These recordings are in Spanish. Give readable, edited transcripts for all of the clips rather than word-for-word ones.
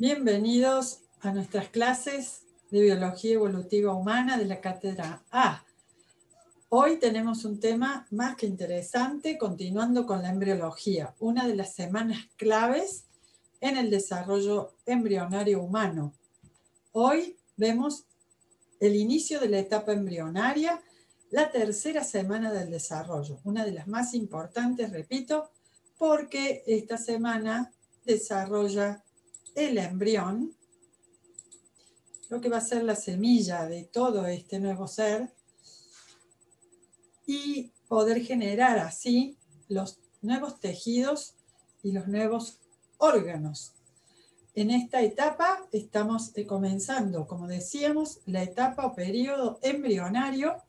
Bienvenidos a nuestras clases de Biología Evolutiva Humana de la Cátedra A. Hoy tenemos un tema más que interesante, continuando con la embriología, una de las semanas claves en el desarrollo embrionario humano. Hoy vemos el inicio de la etapa embrionaria, la tercera semana del desarrollo, una de las más importantes, repito, porque esta semana desarrolla el embrión, lo que va a ser la semilla de todo este nuevo ser, y poder generar así los nuevos tejidos y los nuevos órganos. En esta etapa estamos comenzando, como decíamos, la etapa o periodo embrionario,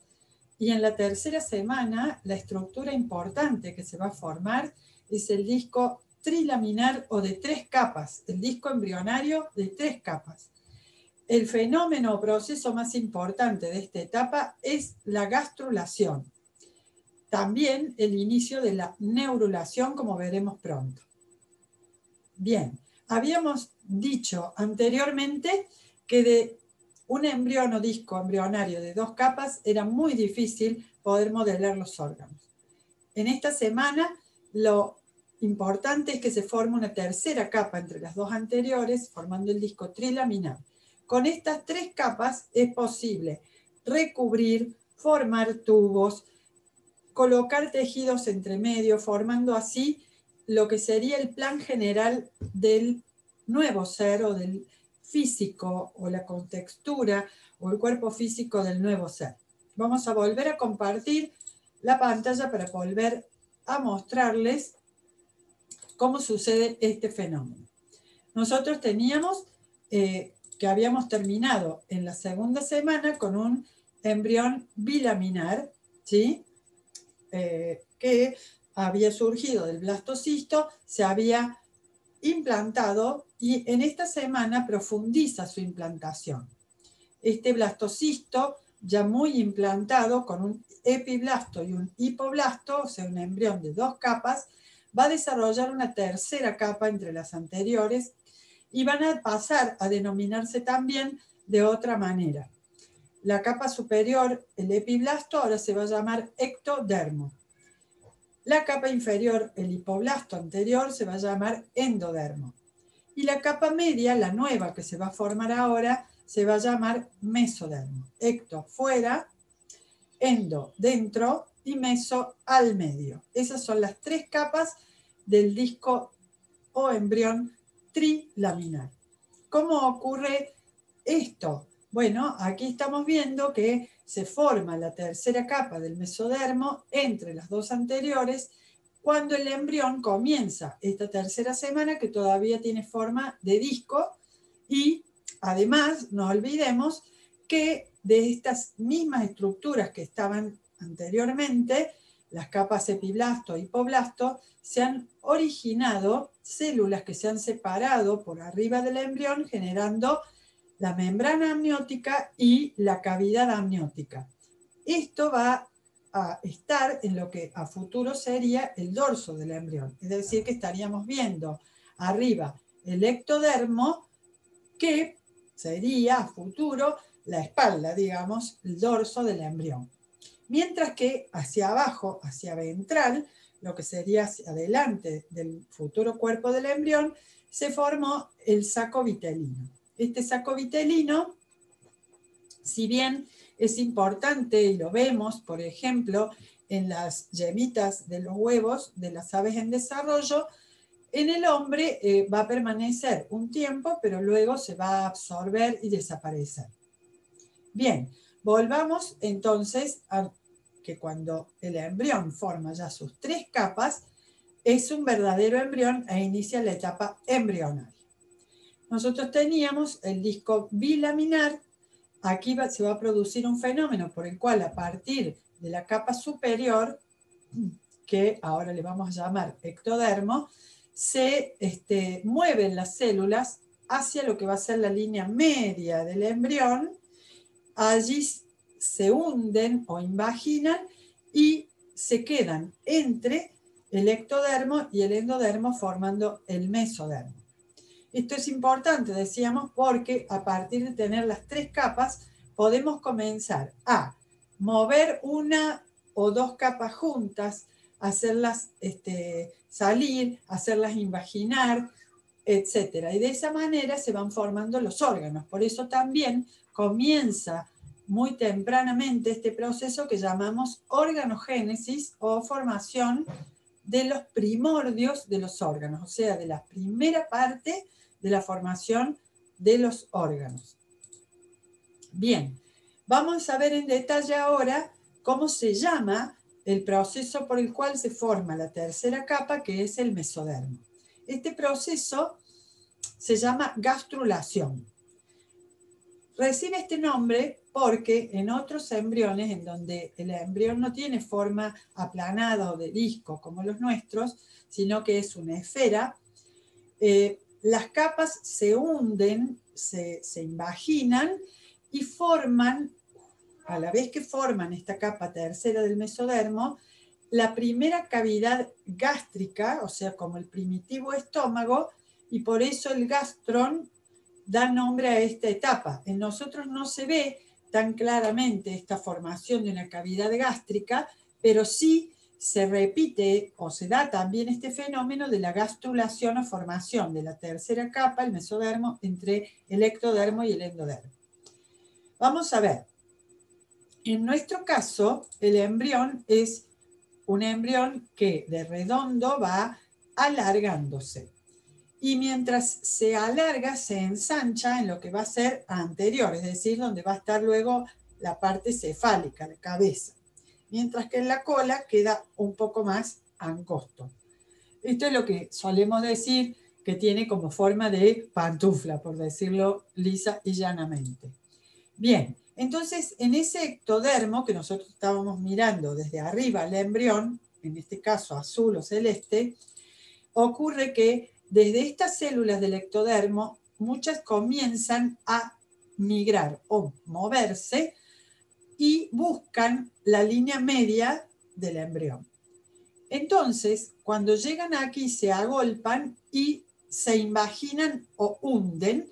y en la tercera semana la estructura importante que se va a formar es el disco trilaminar o de 3 capas, el disco embrionario de 3 capas. El fenómeno o proceso más importante de esta etapa es la gastrulación. También el inicio de la neurulación, como veremos pronto. Bien, habíamos dicho anteriormente que de un embrión o disco embrionario de 2 capas era muy difícil poder modelar los órganos. En esta semana lo importante es que se forma una tercera capa entre las 2 anteriores, formando el disco trilaminar. Con estas 3 capas es posible recubrir, formar tubos, colocar tejidos entre medio, formando así lo que sería el plan general del nuevo ser o del físico o la contextura o el cuerpo físico del nuevo ser. Vamos a volver a compartir la pantalla para volver a mostrarles cómo sucede este fenómeno. Nosotros teníamos que habíamos terminado en la segunda semana con un embrión bilaminar, ¿sí? Que había surgido del blastocisto, se había implantado y en esta semana profundiza su implantación. Este blastocisto, ya muy implantado con un epiblasto y un hipoblasto, o sea, un embrión de 2 capas, va a desarrollar una tercera capa entre las anteriores y van a pasar a denominarse también de otra manera. La capa superior, el epiblasto, ahora se va a llamar ectodermo. La capa inferior, el hipoblasto anterior, se va a llamar endodermo. Y la capa media, la nueva que se va a formar ahora, se va a llamar mesodermo. Ecto fuera, endo dentro y meso al medio. Esas son las 3 capas del disco o embrión trilaminar. ¿Cómo ocurre esto? Bueno, aquí estamos viendo que se forma la tercera capa del mesodermo entre las 2 anteriores cuando el embrión comienza esta tercera semana, que todavía tiene forma de disco, y además no olvidemos que de estas mismas estructuras que estaban anteriormente, las capas epiblasto e hipoblasto, se han originado células que se han separado por arriba del embrión, generando la membrana amniótica y la cavidad amniótica. Esto va a estar en lo que a futuro sería el dorso del embrión, es decir, que estaríamos viendo arriba el ectodermo, que sería a futuro la espalda, digamos, el dorso del embrión. Mientras que hacia abajo, hacia ventral, lo que sería hacia adelante del futuro cuerpo del embrión, se formó el saco vitelino. Este saco vitelino, si bien es importante y lo vemos, por ejemplo, en las yemitas de los huevos de las aves en desarrollo, en el hombre va a permanecer un tiempo, pero luego se va a absorber y desaparecer. Bien, volvamos entonces a que cuando el embrión forma ya sus 3 capas, es un verdadero embrión e inicia la etapa embrionaria. Nosotros teníamos el disco bilaminar. Aquí se va a producir un fenómeno por el cual a partir de la capa superior, que ahora le vamos a llamar ectodermo, se mueven las células hacia lo que va a ser la línea media del embrión. Allí se hunden o invaginan y se quedan entre el ectodermo y el endodermo formando el mesodermo. Esto es importante, decíamos, porque a partir de tener las 3 capas podemos comenzar a mover una o 2 capas juntas, hacerlas salir, hacerlas invaginar, etc. Y de esa manera se van formando los órganos. Por eso también comienza muy tempranamente este proceso que llamamos organogénesis o formación de los primordios de los órganos, o sea, de la primera parte de la formación de los órganos. Bien, vamos a ver en detalle ahora cómo se llama el proceso por el cual se forma la tercera capa, que es el mesodermo. Este proceso se llama gastrulación. Recibe este nombre porque en otros embriones, en donde el embrión no tiene forma aplanada o de disco como los nuestros, sino que es una esfera, las capas se hunden, se invaginan y forman, a la vez que forman esta capa tercera del mesodermo, la primera cavidad gástrica, o sea, como el primitivo estómago, y por eso el gastrón da nombre a esta etapa. En nosotros no se ve tan claramente esta formación de una cavidad gástrica, pero sí se repite o se da también este fenómeno de la gastrulación o formación de la tercera capa, el mesodermo, entre el ectodermo y el endodermo. Vamos a ver. En nuestro caso, el embrión es un embrión que de redondo va alargándose. Y mientras se alarga, se ensancha en lo que va a ser anterior, es decir, donde va a estar luego la parte cefálica, la cabeza. Mientras que en la cola queda un poco más angosto. Esto es lo que solemos decir que tiene como forma de pantufla, por decirlo lisa y llanamente. Bien, entonces en ese ectodermo que nosotros estábamos mirando desde arriba el embrión, en este caso azul o celeste, ocurre que desde estas células del ectodermo, muchas comienzan a migrar o moverse y buscan la línea media del embrión. Entonces, cuando llegan aquí, se agolpan y se invaginan o hunden,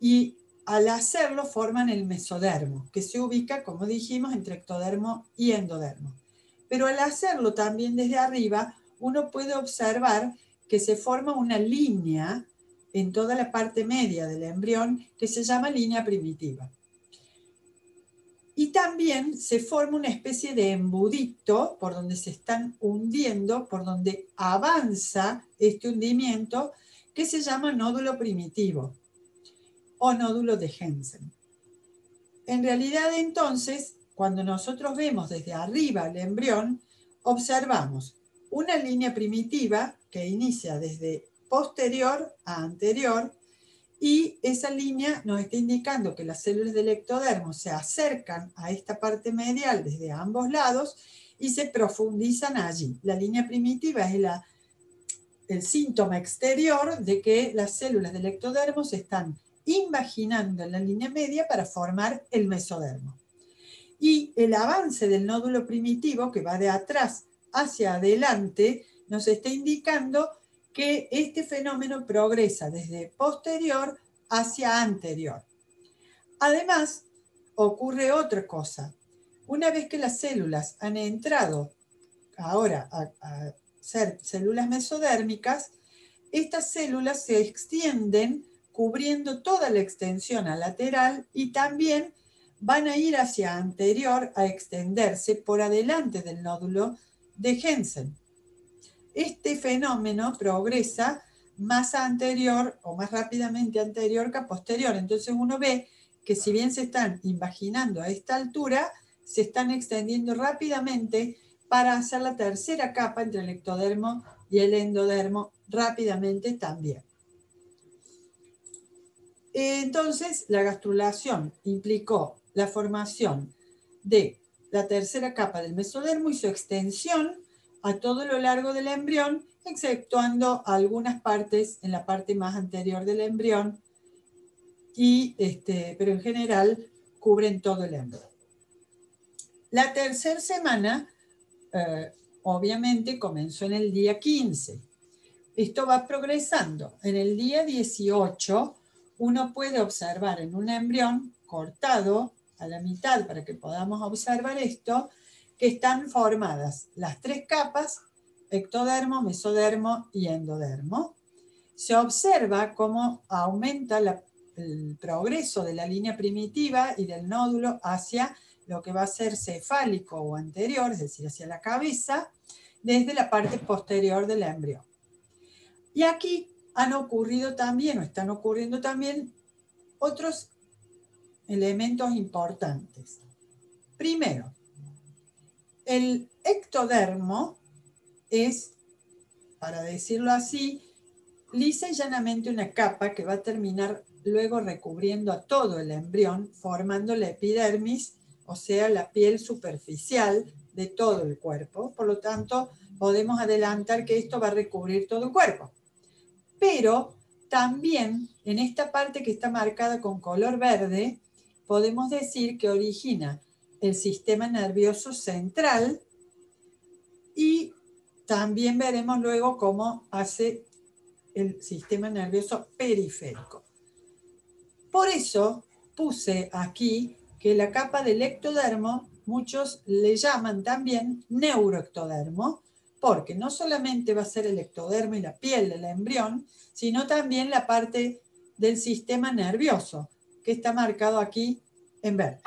y al hacerlo forman el mesodermo, que se ubica, como dijimos, entre ectodermo y endodermo. Pero al hacerlo también desde arriba, uno puede observar que se forma una línea en toda la parte media del embrión que se llama línea primitiva. Y también se forma una especie de embudito por donde se están hundiendo, por donde avanza este hundimiento, que se llama nódulo primitivo o nódulo de Hensen. En realidad, entonces, cuando nosotros vemos desde arriba el embrión, observamos una línea primitiva que inicia desde posterior a anterior, y esa línea nos está indicando que las células del ectodermo se acercan a esta parte medial desde ambos lados y se profundizan allí. La línea primitiva es el síntoma exterior de que las células del ectodermo se están invaginando en la línea media para formar el mesodermo. Y el avance del nódulo primitivo, que va de atrás hacia adelante, nos está indicando que este fenómeno progresa desde posterior hacia anterior. Además, ocurre otra cosa. Una vez que las células han entrado ahora a ser células mesodérmicas, estas células se extienden cubriendo toda la extensión a lateral y también van a ir hacia anterior a extenderse por adelante del nódulo de Hensen. Este fenómeno progresa más anterior o más rápidamente anterior que posterior. Entonces uno ve que si bien se están invaginando a esta altura, se están extendiendo rápidamente para hacer la tercera capa entre el ectodermo y el endodermo rápidamente también. Entonces, la gastrulación implicó la formación de la tercera capa del mesodermo y su extensión a todo lo largo del embrión, exceptuando algunas partes en la parte más anterior del embrión, pero en general cubren todo el embrión. La tercera semana, obviamente, comenzó en el día 15. esto va progresando. En el día 18 uno puede observar en un embrión cortado a la mitad para que podamos observar esto, que están formadas las 3 capas, ectodermo, mesodermo y endodermo. Se observa cómo aumenta el progreso de la línea primitiva y del nódulo hacia lo que va a ser cefálico o anterior, es decir, hacia la cabeza, desde la parte posterior del embrión. Y aquí han ocurrido también, o están ocurriendo también, otros elementos importantes. Primero, el ectodermo es, para decirlo así, lisa y llanamente una capa que va a terminar luego recubriendo a todo el embrión, formando la epidermis, o sea, la piel superficial de todo el cuerpo. Por lo tanto, podemos adelantar que esto va a recubrir todo el cuerpo. Pero también en esta parte que está marcada con color verde, podemos decir que origina el sistema nervioso central y también veremos luego cómo hace el sistema nervioso periférico. Por eso puse aquí que la capa del ectodermo, muchos le llaman también neuroectodermo, porque no solamente va a ser el ectodermo y la piel del embrión, sino también la parte del sistema nervioso, que está marcado aquí en verde.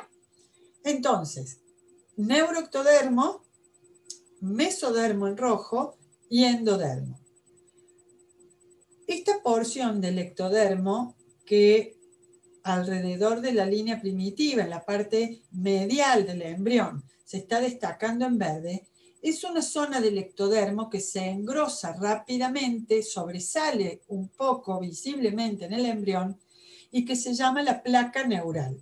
Entonces, neuroectodermo, mesodermo en rojo y endodermo. Esta porción del ectodermo que alrededor de la línea primitiva, en la parte medial del embrión, se está destacando en verde, es una zona del ectodermo que se engrosa rápidamente, sobresale un poco visiblemente en el embrión y que se llama la placa neural,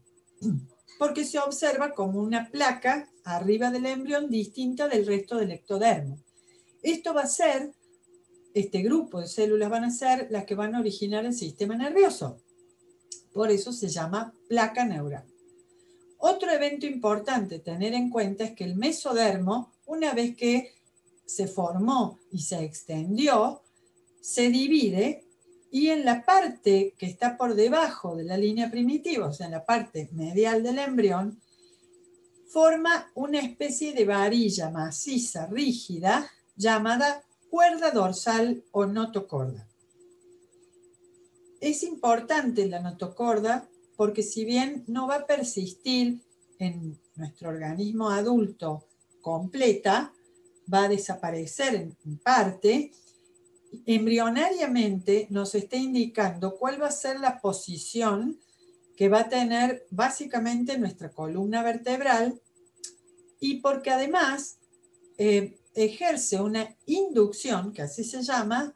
porque se observa como una placa arriba del embrión distinta del resto del ectodermo. Esto va a ser, este grupo de células van a ser las que van a originar el sistema nervioso. Por eso se llama placa neural. Otro evento importante tener en cuenta es que el mesodermo, una vez que se formó y se extendió, se divide y en la parte que está por debajo de la línea primitiva, o sea, en la parte medial del embrión, forma una especie de varilla maciza, rígida, llamada cuerda dorsal o notocorda. Es importante la notocorda porque si bien no va a persistir en nuestro organismo adulto completa, va a desaparecer en parte, embrionariamente nos está indicando cuál va a ser la posición que va a tener básicamente nuestra columna vertebral y porque además ejerce una inducción, que así se llama,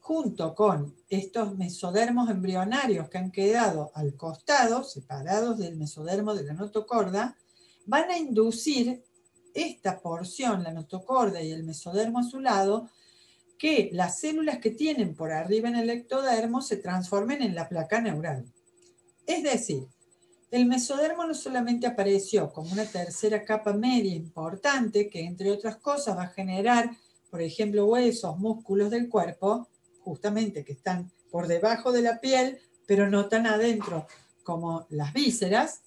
junto con estos mesodermos embrionarios que han quedado al costado, separados del mesodermo de la notocorda, van a inducir esta porción, la notocorda y el mesodermo a su lado, que las células que tienen por arriba en el ectodermo se transformen en la placa neural. Es decir, el mesodermo no solamente apareció como una tercera capa media importante que, entre otras cosas, va a generar, por ejemplo, huesos, músculos del cuerpo, justamente que están por debajo de la piel, pero no tan adentro como las vísceras,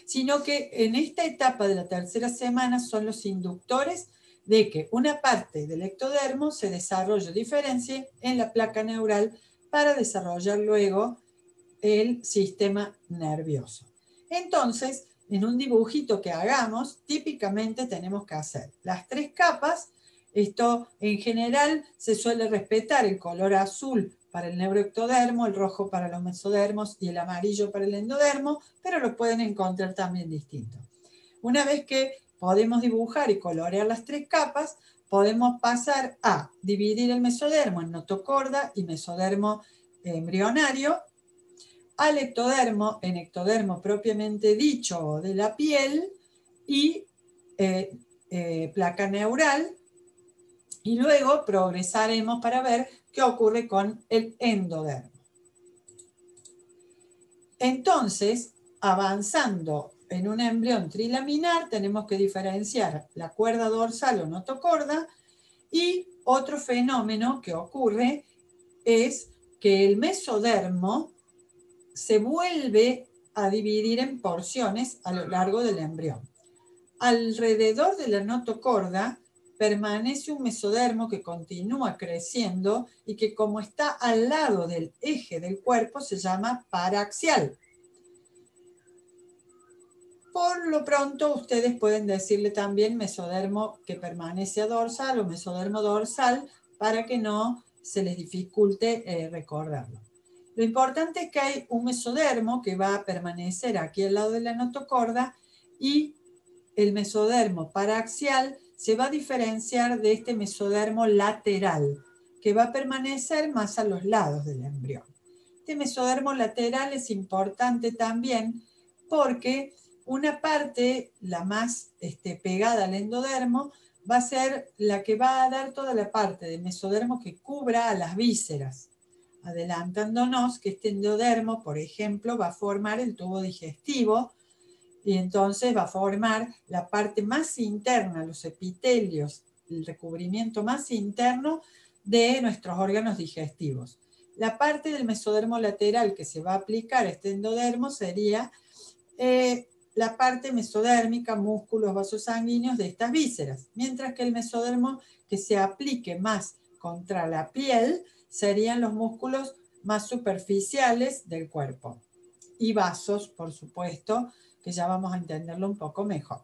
sino que en esta etapa de la tercera semana son los inductores de que una parte del ectodermo se desarrolle o diferencie en la placa neural para desarrollar luego el sistema nervioso. Entonces, en un dibujito que hagamos, típicamente tenemos que hacer las 3 capas. Esto en general se suele respetar el color azul para el neuroectodermo, el rojo para los mesodermos y el amarillo para el endodermo, pero lo pueden encontrar también distinto. Una vez que podemos dibujar y colorear las 3 capas, podemos pasar a dividir el mesodermo en notocorda y mesodermo embrionario, al ectodermo, en ectodermo propiamente dicho de la piel y placa neural, y luego progresaremos para ver qué ocurre con el endodermo. Entonces, avanzando en un embrión trilaminar, tenemos que diferenciar la cuerda dorsal o notocorda y Otro fenómeno que ocurre es que el mesodermo se vuelve a dividir en porciones a lo largo del embrión. Alrededor de la notocorda permanece un mesodermo que continúa creciendo y que, como está al lado del eje del cuerpo, se llama paraxial. Por lo pronto, ustedes pueden decirle también mesodermo que permanece a dorsal o mesodermo dorsal para que no se les dificulte recordarlo. Lo importante es que hay un mesodermo que va a permanecer aquí al lado de la notocorda y el mesodermo paraxial se va a diferenciar de este mesodermo lateral, que va a permanecer más a los lados del embrión. Este mesodermo lateral es importante también porque una parte, la más pegada al endodermo, va a ser la que va a dar toda la parte del mesodermo que cubra a las vísceras, adelantándonos que este endodermo, por ejemplo, va a formar el tubo digestivo y entonces va a formar la parte más interna, los epitelios, el recubrimiento más interno de nuestros órganos digestivos. La parte del mesodermo lateral que se va a aplicar a este endodermo sería la parte mesodérmica, músculos, vasos sanguíneos de estas vísceras, mientras que el mesodermo que se aplique más contra la piel serían los músculos más superficiales del cuerpo y vasos, por supuesto, que ya vamos a entenderlo un poco mejor.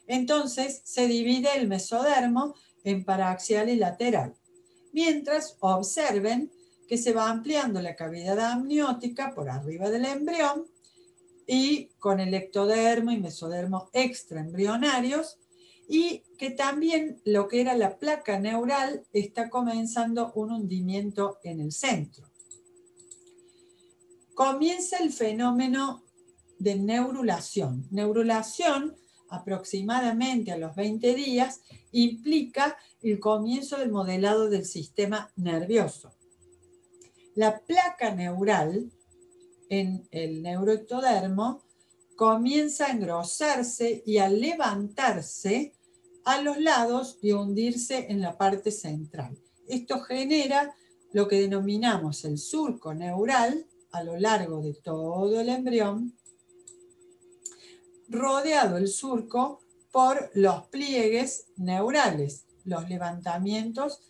Entonces, se divide el mesodermo en paraxial y lateral, mientras observen que se va ampliando la cavidad amniótica por arriba del embrión y con el ectodermo y mesodermo extraembrionarios, y que también lo que era la placa neural está comenzando un hundimiento en el centro. Comienza el fenómeno de neurulación. Neurulación, aproximadamente a los 20 días, implica el comienzo del modelado del sistema nervioso. La placa neural en el neuroectodermo comienza a engrosarse y a levantarse a los lados y a hundirse en la parte central. Esto genera lo que denominamos el surco neural a lo largo de todo el embrión, rodeado el surco por los pliegues neurales, los levantamientos.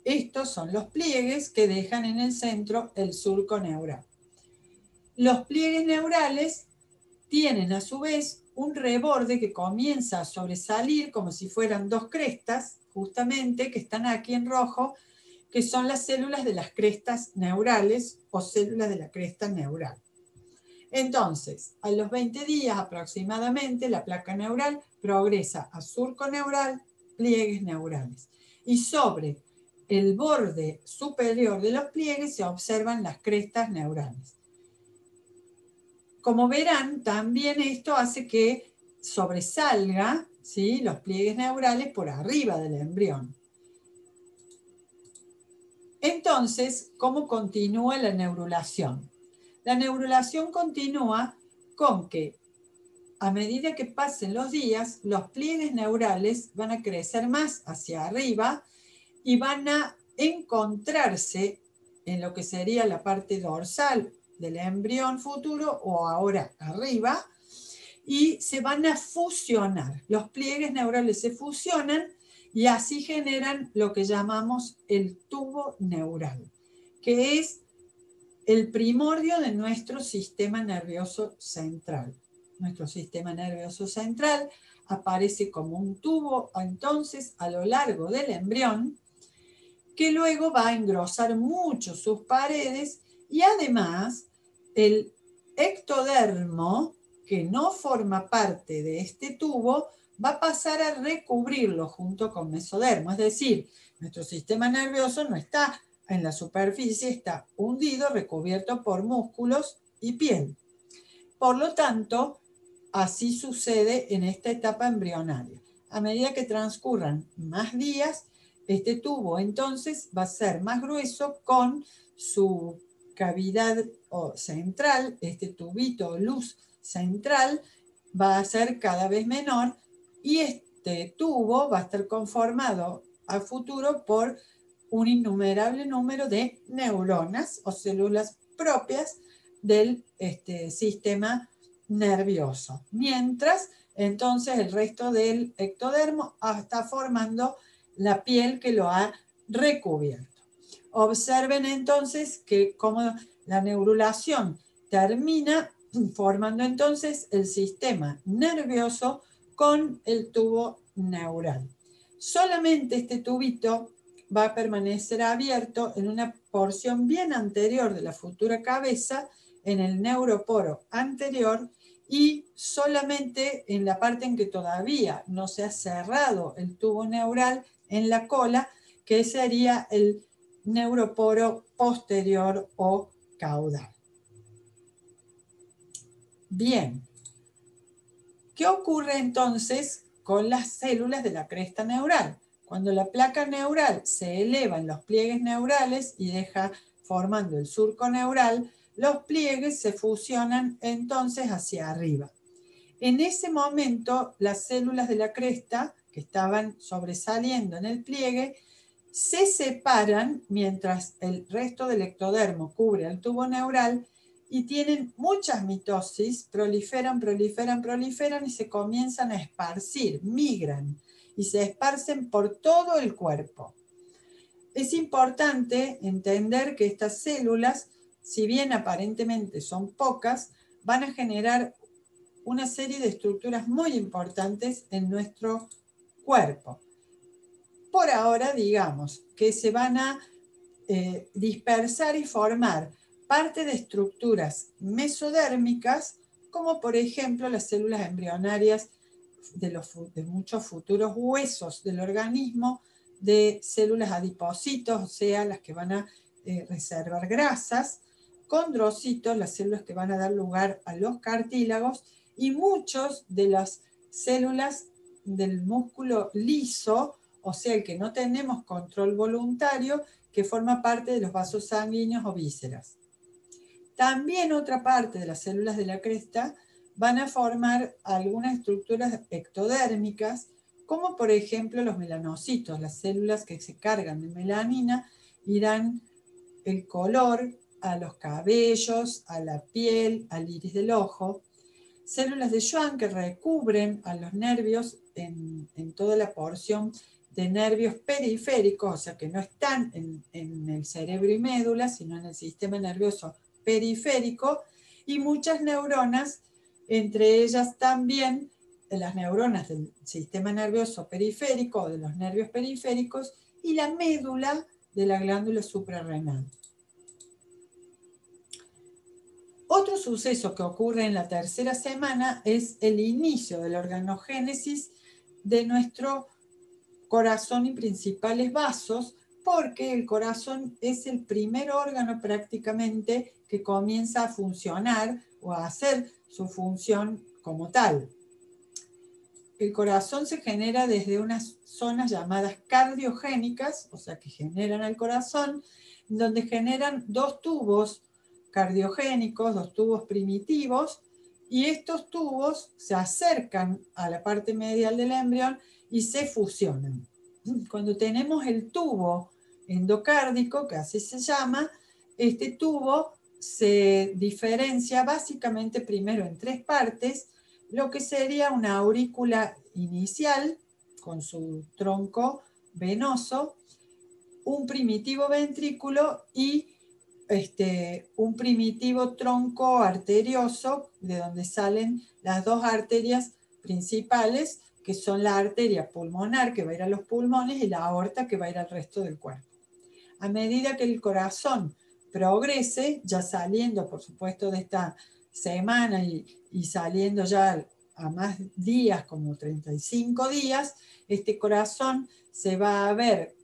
Estos son los pliegues que dejan en el centro el surco neural. Los pliegues neurales tienen a su vez un reborde que comienza a sobresalir como si fueran dos crestas, justamente, que están aquí en rojo, que son las células de las crestas neurales o células de la cresta neural. Entonces, a los 20 días aproximadamente, la placa neural progresa a surco neural, pliegues neurales. Y sobre el borde superior de los pliegues se observan las crestas neurales. Como verán, también esto hace que sobresalga, ¿sí?, los pliegues neurales por arriba del embrión. Entonces, ¿cómo continúa la neurulación? La neurulación continúa con que a medida que pasen los días, los pliegues neurales van a crecer más hacia arriba y van a encontrarse en lo que sería la parte dorsal del embrión futuro o ahora arriba, y se van a fusionar. Los pliegues neurales se fusionan y así generan lo que llamamos el tubo neural, que es el primordio de nuestro sistema nervioso central. Nuestro sistema nervioso central aparece como un tubo entonces a lo largo del embrión, que luego va a engrosar mucho sus paredes, y además el ectodermo, que no forma parte de este tubo, va a pasar a recubrirlo junto con mesodermo. Es decir, nuestro sistema nervioso no está en la superficie, está hundido, recubierto por músculos y piel. Por lo tanto, así sucede en esta etapa embrionaria. A medida que transcurran más días, este tubo entonces va a ser más grueso, con su cavidad central, este tubito luz central va a ser cada vez menor, y este tubo va a estar conformado a futuro por un innumerable número de neuronas o células propias del sistema nervioso. Mientras, entonces, el resto del ectodermo está formando la piel que lo ha recubierto. Observen entonces que como la neurulación termina formando entonces el sistema nervioso con el tubo neural. Solamente este tubito va a permanecer abierto en una porción bien anterior de la futura cabeza, en el neuroporo anterior, y solamente en la parte en que todavía no se ha cerrado el tubo neural en la cola, que sería el neuroporo posterior o caudal. Bien, ¿qué ocurre entonces con las células de la cresta neural? Cuando la placa neural se eleva en los pliegues neurales y deja formando el surco neural, los pliegues se fusionan entonces hacia arriba. En ese momento, las células de la cresta, que estaban sobresaliendo en el pliegue, se separan mientras el resto del ectodermo cubre el tubo neural y tienen muchas mitosis, proliferan y se comienzan a esparcir, migran y se esparcen por todo el cuerpo. Es importante entender que estas células, si bien aparentemente son pocas, van a generar una serie de estructuras muy importantes en nuestro cuerpo. Por ahora, digamos que se van a dispersar y formar parte de estructuras mesodérmicas, como por ejemplo las células embrionarias de muchos futuros huesos del organismo, de células adipocitos, o sea, las que van a reservar grasas, condrocitos, las células que van a dar lugar a los cartílagos, y muchos de las células del músculo liso, o sea, el que no tenemos control voluntario, que forma parte de los vasos sanguíneos o vísceras. También otra parte de las células de la cresta van a formar algunas estructuras ectodérmicas, como por ejemplo los melanocitos, las células que se cargan de melanina y dan el color a los cabellos, a la piel, al iris del ojo. Células de Schwann que recubren a los nervios en toda la porción de nervios periféricos, o sea que no están en el cerebro y médula, sino en el sistema nervioso periférico, y muchas neuronas, entre ellas también las neuronas del sistema nervioso periférico o de los nervios periféricos y la médula de la glándula suprarrenal. Otro suceso que ocurre en la tercera semana es el inicio de la organogénesis de nuestro corazón y principales vasos, porque el corazón es el primer órgano prácticamente que comienza a funcionar o a hacer su función como tal. El corazón se genera desde unas zonas llamadas cardiogénicas, o sea que generan el corazón, donde generan dos tubos cardiogénicos, dos tubos primitivos, y estos tubos se acercan a la parte medial del embrión y se fusionan. Cuando tenemos el tubo endocárdico, que así se llama, este tubo se diferencia básicamente primero en tres partes, lo que sería una aurícula inicial con su tronco venoso, un primitivo ventrículo y un primitivo tronco arterioso, de donde salen las dos arterias principales, que son la arteria pulmonar, que va a ir a los pulmones, y la aorta, que va a ir al resto del cuerpo. A medida que el corazón progrese, ya saliendo, por supuesto, de esta semana y saliendo ya a más días, como 35 días, este corazón se va a ver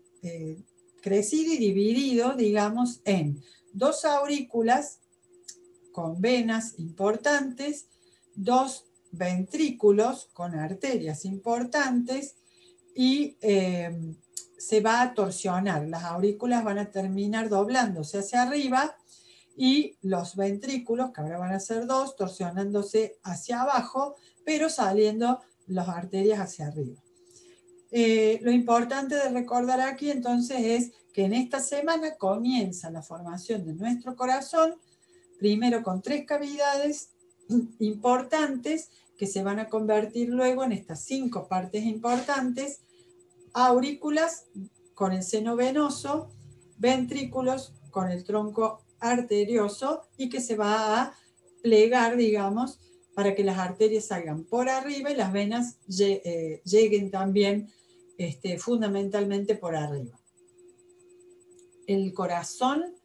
crecido y dividido, digamos, en dos aurículas con venas importantes, dos ventrículos con arterias importantes y se va a torsionar. Las aurículas van a terminar doblándose hacia arriba y los ventrículos, que ahora van a ser dos, torsionándose hacia abajo, pero saliendo las arterias hacia arriba. Lo importante de recordar aquí entonces es que en esta semana comienza la formación de nuestro corazón, primero con 3 cavidades importantes que se van a convertir luego en estas 5 partes importantes: aurículas con el seno venoso, ventrículos con el tronco arterioso, y que se va a plegar, digamos, para que las arterias salgan por arriba y las venas lleguen también fundamentalmente por arriba. El corazón,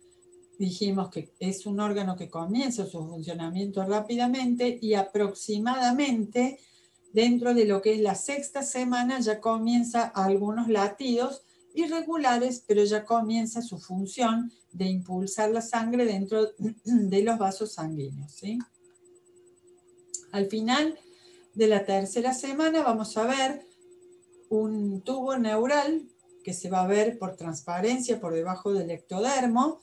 dijimos que es un órgano que comienza su funcionamiento rápidamente, y aproximadamente dentro de lo que es la 6ª semana ya comienza algunos latidos irregulares, pero ya comienza su función de impulsar la sangre dentro de los vasos sanguíneos, ¿sí? Al final de la 3ª semana vamos a ver un tubo neural que se va a ver por transparencia por debajo del ectodermo,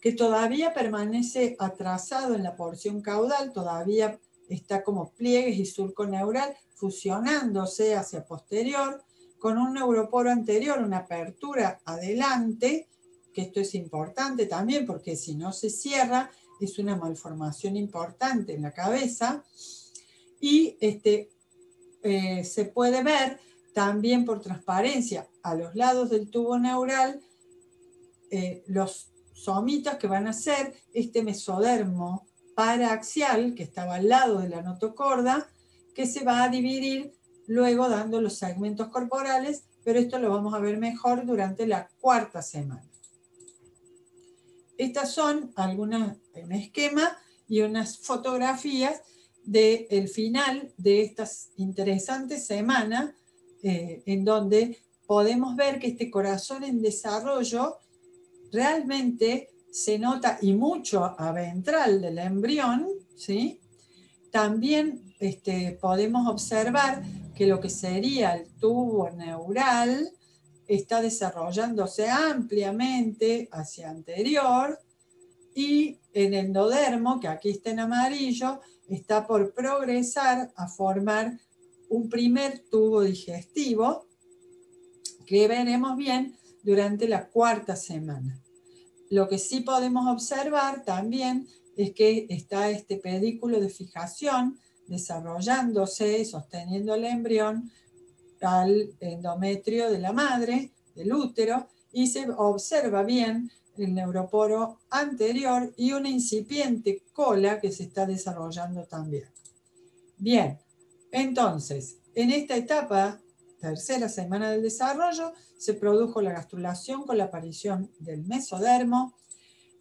que todavía permanece atrasado en la porción caudal, todavía está como pliegues y surco neural fusionándose hacia posterior, con un neuroporo anterior, una apertura adelante, que esto es importante también porque si no se cierra es una malformación importante en la cabeza, y se puede ver también por transparencia a los lados del tubo neural los somitas que van a ser este mesodermo paraaxial que estaba al lado de la notocorda, que se va a dividir luego dando los segmentos corporales, pero esto lo vamos a ver mejor durante la 4ª semana. Estas son algunas, un esquema y unas fotografías del final de estas interesantes semanas, en donde podemos ver que este corazón en desarrollo realmente se nota, y mucho a ventral del embrión, ¿sí? También podemos observar que lo que sería el tubo neural está desarrollándose ampliamente hacia anterior, y el endodermo, que aquí está en amarillo, está por progresar a formar un primer tubo digestivo que veremos bien durante la 4ª semana. Lo que sí podemos observar también es que está este pedículo de fijación desarrollándose, sosteniendo el embrión al endometrio de la madre, del útero, y se observa bien el neuroporo anterior y una incipiente cola que se está desarrollando también. Bien, entonces, en esta etapa, 3ª semana del desarrollo, se produjo la gastrulación con la aparición del mesodermo,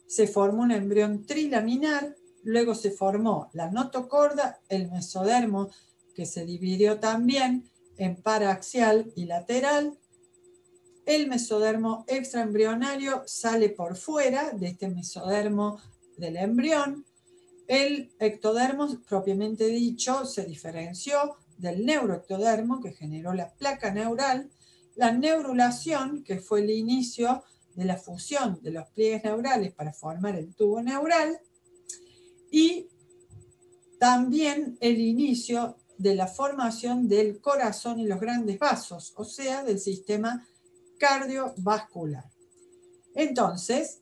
se formó un embrión trilaminar, luego se formó la notocorda, el mesodermo, que se dividió también en paraaxial y lateral. El mesodermo extraembrionario sale por fuera de este mesodermo del embrión. El ectodermo, propiamente dicho, se diferenció del neuroectodermo, que generó la placa neural, la neurulación, que fue el inicio de la fusión de los pliegues neurales para formar el tubo neural, y también el inicio de la formación del corazón y los grandes vasos, o sea, del sistema cardiovascular. Entonces,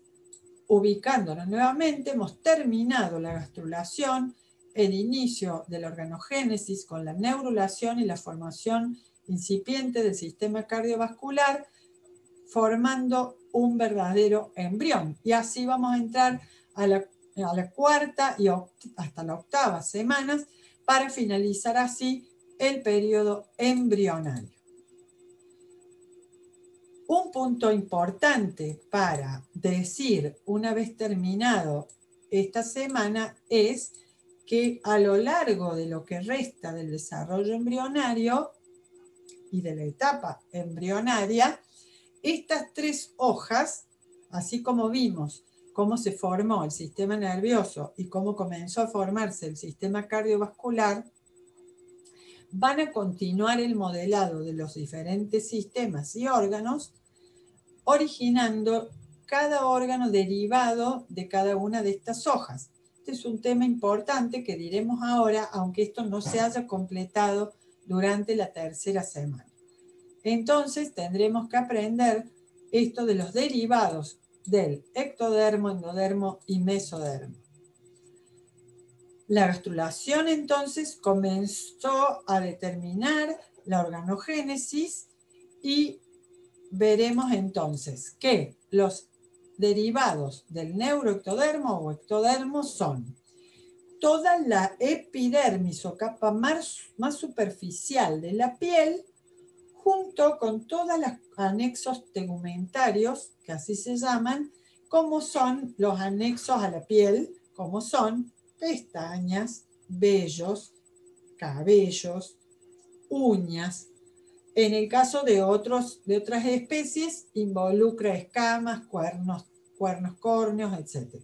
ubicándonos nuevamente, hemos terminado la gastrulación, el inicio de la organogénesis con la neurulación y la formación incipiente del sistema cardiovascular, formando un verdadero embrión. Y así vamos a entrar a la 4ª y hasta la 8ª semanas para finalizar así el periodo embrionario. Un punto importante para decir una vez terminado esta semana es que a lo largo de lo que resta del desarrollo embrionario y de la etapa embrionaria, estas 3 hojas, así como vimos cómo se formó el sistema nervioso y cómo comenzó a formarse el sistema cardiovascular, van a continuar el modelado de los diferentes sistemas y órganos, originando cada órgano derivado de cada una de estas hojas. Este es un tema importante que diremos ahora, aunque esto no se haya completado durante la 3ª semana. Entonces tendremos que aprender esto de los derivados del ectodermo, endodermo y mesodermo. La gastrulación entonces comenzó a determinar la organogénesis y veremos entonces que los derivados del neuroectodermo o ectodermo son toda la epidermis o capa más superficial de la piel, junto con todos los anexos tegumentarios, que así se llaman, como son los anexos a la piel, como son pestañas, vellos, cabellos, uñas. En el caso de otras especies, involucra escamas, cuernos córneos, etc.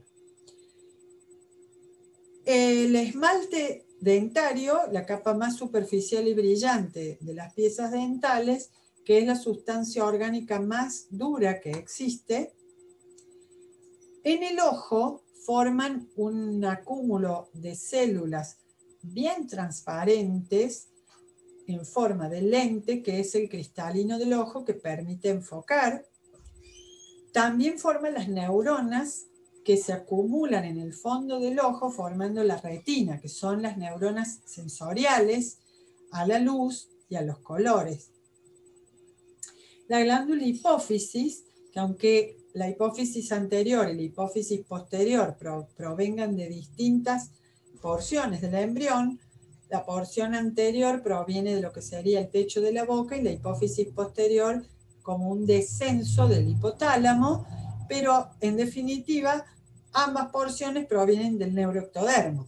El esmalte dentario, la capa más superficial y brillante de las piezas dentales, que es la sustancia orgánica más dura que existe, en el ojo forman un acúmulo de células bien transparentes en forma de lente, que es el cristalino del ojo que permite enfocar. También forman las neuronas que se acumulan en el fondo del ojo formando la retina, que son las neuronas sensoriales a la luz y a los colores. La glándula hipófisis, que aunque la hipófisis anterior y la hipófisis posterior provengan de distintas porciones del embrión, la porción anterior proviene de lo que sería el techo de la boca y la hipófisis posterior como un descenso del hipotálamo, pero en definitiva ambas porciones provienen del neuroectodermo.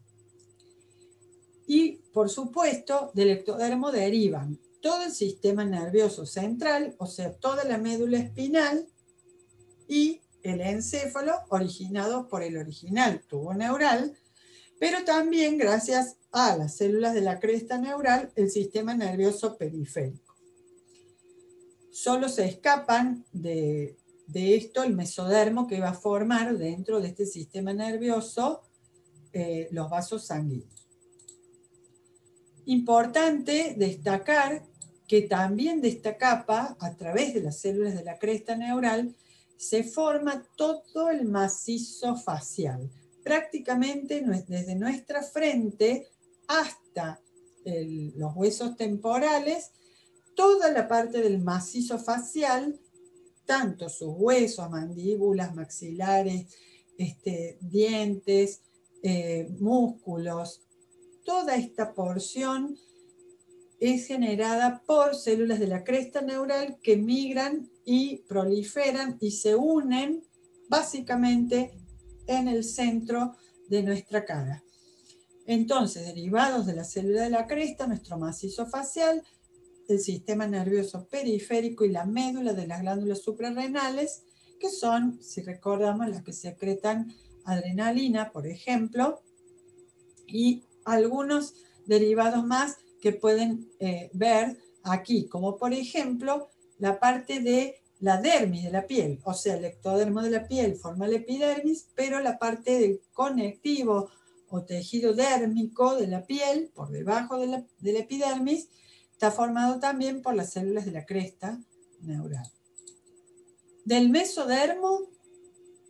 Y por supuesto del ectodermo derivan todo el sistema nervioso central, o sea, toda la médula espinal y el encéfalo originados por el original tubo neural, pero también gracias a las células de la cresta neural, el sistema nervioso periférico. Solo se escapan de esto el mesodermo que va a formar dentro de este sistema nervioso los vasos sanguíneos. Importante destacar que también de esta capa, a través de las células de la cresta neural, se forma todo el macizo facial. Prácticamente desde nuestra frente hasta los huesos temporales, toda la parte del macizo facial, tanto sus huesos, mandíbulas, maxilares, dientes, músculos, toda esta porción es generada por células de la cresta neural que migran y proliferan y se unen básicamente en el centro de nuestra cara. Entonces, derivados de la célula de la cresta, nuestro macizo facial, el sistema nervioso periférico y la médula de las glándulas suprarrenales, que son, si recordamos, las que secretan adrenalina, por ejemplo, y algunos derivados más que pueden ver aquí, como por ejemplo la parte de la dermis de la piel, o sea, el ectodermo de la piel forma la epidermis, pero la parte del conectivo o tejido dérmico de la piel, por debajo de la epidermis, está formado también por las células de la cresta neural. Del mesodermo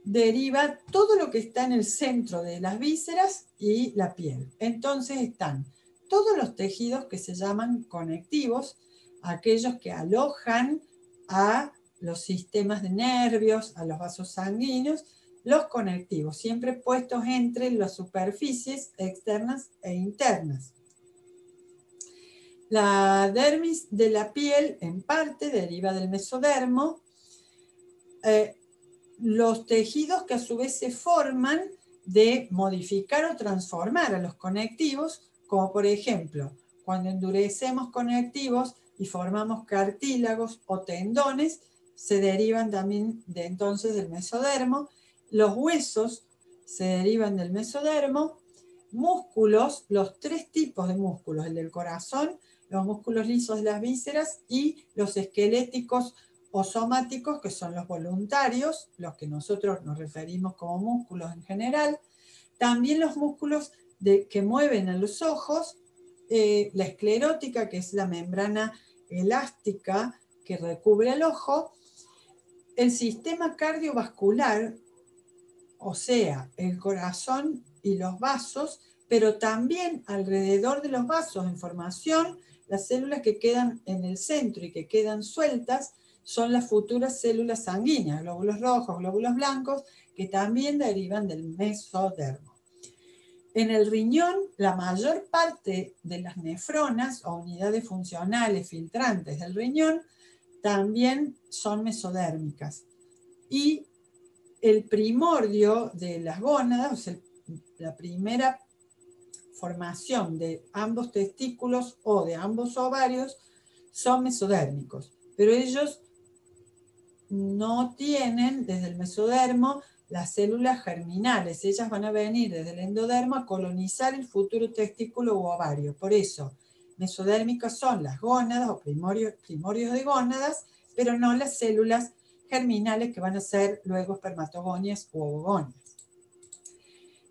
deriva todo lo que está en el centro de las vísceras y la piel. Entonces están todos los tejidos que se llaman conectivos, aquellos que alojan a los sistemas de nervios, a los vasos sanguíneos, los conectivos, siempre puestos entre las superficies externas e internas. La dermis de la piel, en parte, deriva del mesodermo. Los tejidos que a su vez se forman de modificar o transformar a los conectivos, como por ejemplo, cuando endurecemos conectivos y formamos cartílagos o tendones, se derivan también de entonces del mesodermo. Los huesos se derivan del mesodermo. Músculos, los tres tipos de músculos, el del corazón, los músculos lisos de las vísceras y los esqueléticos o somáticos, que son los voluntarios, los que nosotros nos referimos como músculos en general. También los músculos que mueven a los ojos, la esclerótica, que es la membrana elástica que recubre el ojo, el sistema cardiovascular, o sea, el corazón y los vasos, pero también alrededor de los vasos en formación, las células que quedan en el centro y que quedan sueltas son las futuras células sanguíneas, glóbulos rojos, glóbulos blancos, que también derivan del mesodermo. En el riñón, la mayor parte de las nefronas o unidades funcionales filtrantes del riñón también son mesodérmicas. Y el primordio de las gónadas, o sea, la primera formación de ambos testículos o de ambos ovarios, son mesodérmicos. Pero ellos no tienen desde el mesodermo las células germinales. Ellas van a venir desde el endodermo a colonizar el futuro testículo u ovario. Por eso, mesodérmicas son las gónadas o primorios de gónadas, pero no las células germinales que van a ser luego espermatogonias u ovogonias.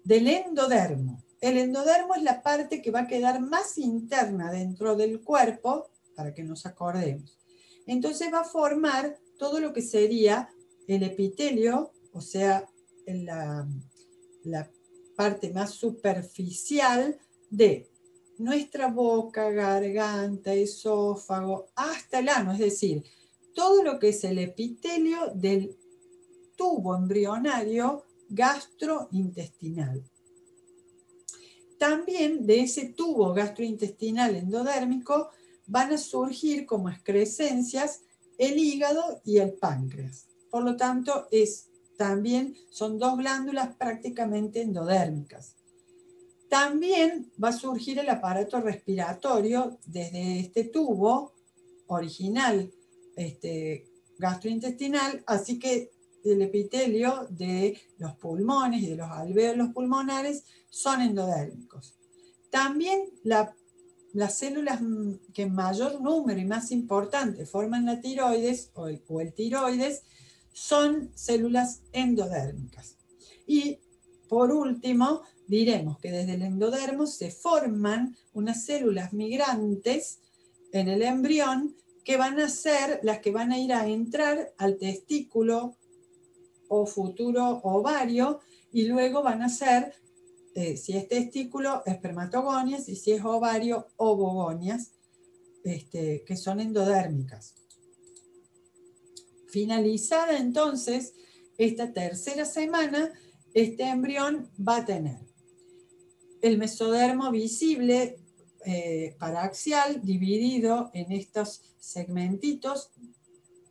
Del endodermo. El endodermo es la parte que va a quedar más interna dentro del cuerpo, para que nos acordemos. Entonces va a formar todo lo que sería el epitelio, o sea, la parte más superficial de nuestra boca, garganta, esófago, hasta el ano, es decir, todo lo que es el epitelio del tubo embrionario gastrointestinal. También de ese tubo gastrointestinal endodérmico van a surgir como excrescencias el hígado y el páncreas. Por lo tanto, también son dos glándulas prácticamente endodérmicas. También va a surgir el aparato respiratorio desde este tubo original gastrointestinal, así que el epitelio de los pulmones y de los alvéolos pulmonares son endodérmicos. También las células que en mayor número y más importante forman la tiroides o el tiroides son células endodérmicas. Y por último, diremos que desde el endodermo se forman unas células migrantes en el embrión que van a ser las que van a ir a entrar al testículo o futuro ovario y luego van a ser, si es testículo, espermatogonias y si es ovario, ovogonias, que son endodérmicas. Finalizada entonces esta tercera semana, este embrión va a tener el mesodermo visible paraxial dividido en estos segmentitos,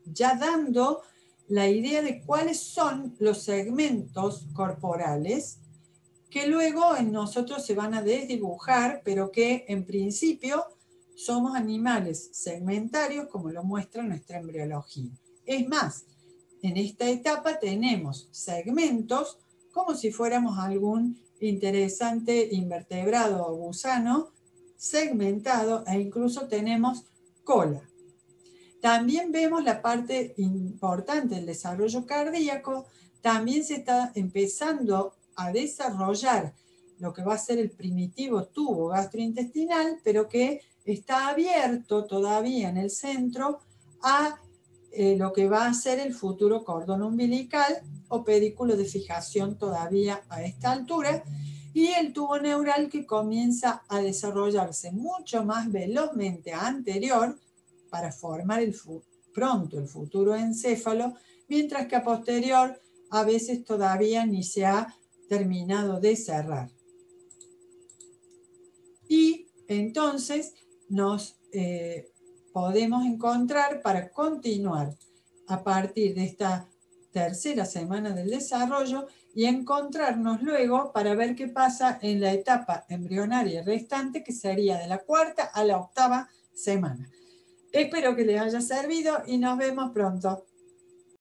ya dando la idea de cuáles son los segmentos corporales que luego en nosotros se van a desdibujar, pero que en principio somos animales segmentarios como lo muestra nuestra embriología. Es más, en esta etapa tenemos segmentos como si fuéramos algún interesante invertebrado o gusano segmentado e incluso tenemos cola. También vemos la parte importante del desarrollo cardíaco, también se está empezando a desarrollar lo que va a ser el primitivo tubo gastrointestinal, pero que está abierto todavía en el centro a lo que va a ser el futuro cordón umbilical o pedículo de fijación todavía a esta altura, y el tubo neural que comienza a desarrollarse mucho más velozmente anterior para formar pronto el futuro encéfalo, mientras que a posterior a veces todavía ni se ha terminado de cerrar. Y entonces nos podemos encontrar para continuar a partir de esta tercera semana del desarrollo y encontrarnos luego para ver qué pasa en la etapa embrionaria restante, que sería de la cuarta a la octava semana. Espero que les haya servido y nos vemos pronto.